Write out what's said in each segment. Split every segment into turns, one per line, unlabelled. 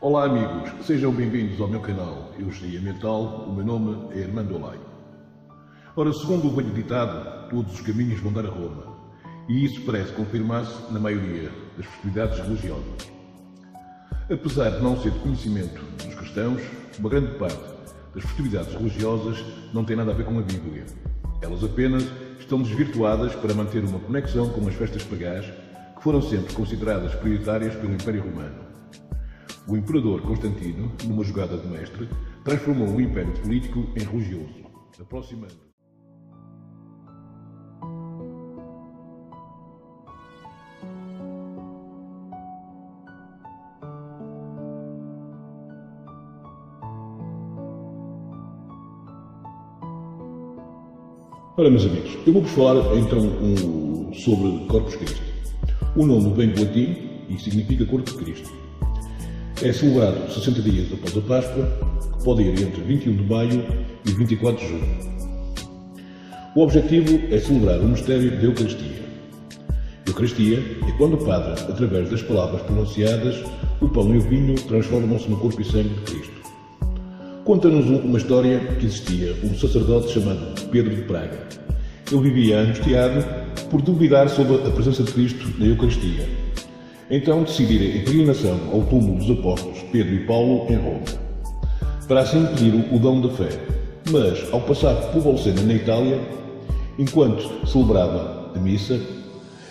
Olá amigos, sejam bem-vindos ao meu canal Engenharia Ambiental. O meu nome é Armando Olay. Ora, segundo o velho ditado, todos os caminhos vão dar a Roma, e isso parece confirmar-se na maioria das festividades religiosas. Apesar de não ser de conhecimento dos cristãos, uma grande parte das festividades religiosas não tem nada a ver com a Bíblia. Elas apenas estão desvirtuadas para manter uma conexão com as festas pagãs que foram sempre consideradas prioritárias pelo Império Romano. O imperador Constantino, numa jogada de mestre, transformou o império político em religioso, aproximando. Ora, meus amigos, eu vou-vos falar então sobre Corpus Christi. O nome vem do latim e significa Corpo de Cristo. É celebrado 60 dias após a Páscoa, que pode ir entre 21 de maio e 24 de junho. O objetivo é celebrar o mistério da Eucaristia. Eucaristia é quando o Padre, através das palavras pronunciadas, o pão e o vinho transformam-se no corpo e sangue de Cristo. Conta-nos uma história que existia um sacerdote chamado Pedro de Praga. Ele vivia angustiado por duvidar sobre a presença de Cristo na Eucaristia. Então decidir a peregrinação ao túmulo dos apóstolos Pedro e Paulo em Roma, para assim pedir o dom da fé. Mas, ao passar por Bolsena, na Itália, enquanto celebrava a missa,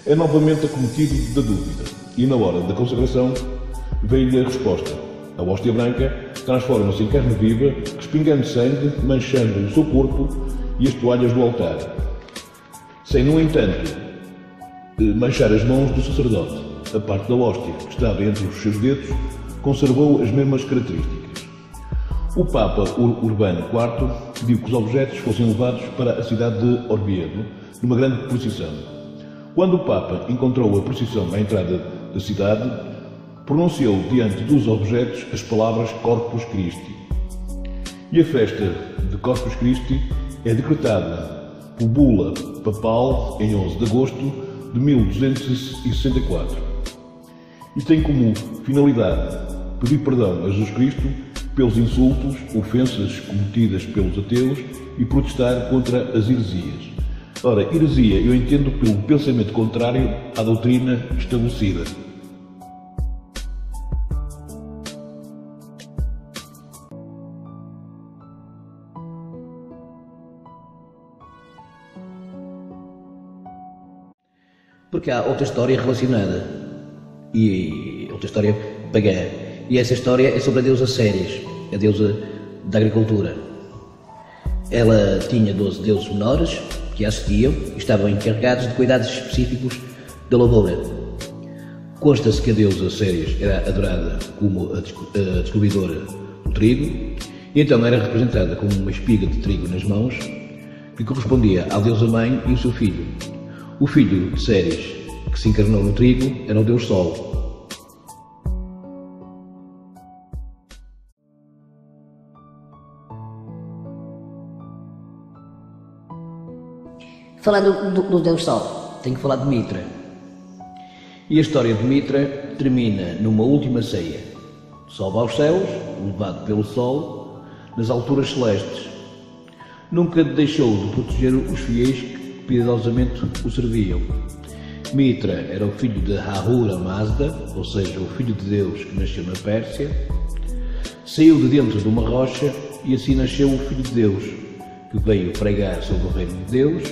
é novamente acometido da dúvida, e na hora da consagração veio-lhe a resposta. A hóstia branca transforma-se em carne viva, respingando sangue, manchando o seu corpo e as toalhas do altar, sem, no entanto, manchar as mãos do sacerdote. A parte da hóstia, que estava entre os seus dedos, conservou as mesmas características. O Papa Urbano IV pediu que os objetos fossem levados para a cidade de Orvieto, numa grande procissão. Quando o Papa encontrou a procissão à entrada da cidade, pronunciou diante dos objetos as palavras Corpus Christi. E a festa de Corpus Christi é decretada por bula papal em 11 de agosto de 1264. E tem como finalidade pedir perdão a Jesus Cristo pelos insultos, ofensas cometidas pelos ateus e protestar contra as heresias. Ora, heresia eu entendo pelo pensamento contrário à doutrina estabelecida.
Porque há outra história relacionada, e outra história pagã, e essa história é sobre a deusa Ceres, a deusa da agricultura. Ela tinha 12 deuses menores que a assistiam e estavam encarregados de cuidados específicos da lavoura. Consta-se que a deusa Ceres era adorada como a descobridora do trigo, e então era representada como uma espiga de trigo nas mãos, que correspondia à deusa mãe e o seu filho. O filho de Ceres, que se encarnou no trigo, era o deus Sol.
Falando do deus Sol,
Tenho que falar de Mitra. E a história de Mitra termina numa última ceia. Sobe aos céus, levado pelo Sol, nas alturas celestes. Nunca deixou de proteger os fiéis que piedosamente o serviam. Mitra era o filho de Ahura Mazda, ou seja, o filho de Deus que nasceu na Pérsia. Saiu de dentro de uma rocha e assim nasceu o Filho de Deus, que veio pregar sobre o reino de Deus.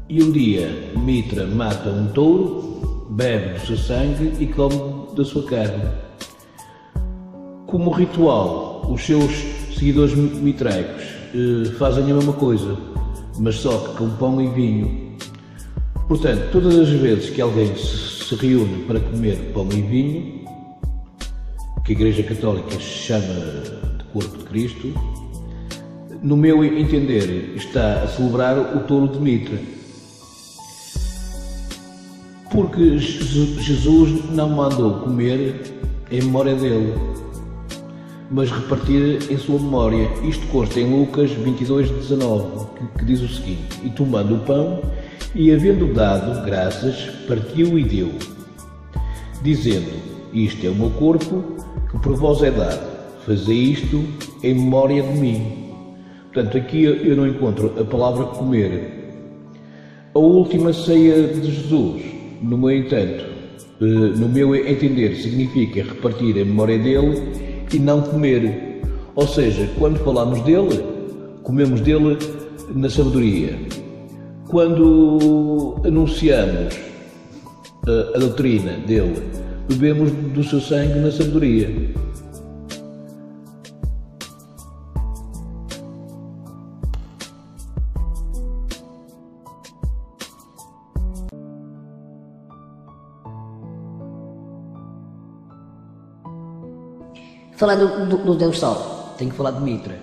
E um dia Mitra mata um touro, bebe do seu sangue e come da sua carne. Como ritual, os seus seguidores mitraicos fazem a mesma coisa, mas só que com pão e vinho. Portanto, todas as vezes que alguém se reúne para comer pão e vinho, que a Igreja Católica chama de Corpo de Cristo, no meu entender está a celebrar o touro de Mitra. Porque Jesus não mandou comer em memória dele, mas repartir em sua memória. Isto consta em Lucas 22:19, que diz o seguinte: E tomando o pão, e havendo dado graças, partiu e deu, dizendo: Isto é o meu corpo, que por vós é dado, fazei isto em memória de mim. Portanto, aqui eu não encontro a palavra comer. A última ceia de Jesus, no meu entanto, no meu entender, significa repartir em memória dele e não comer. Ou seja, quando falamos dele, comemos dele na sabedoria. Quando anunciamos a doutrina dele, bebemos do seu sangue na sabedoria.
Falando do Deus Sol.
Tenho que falar de Mitra.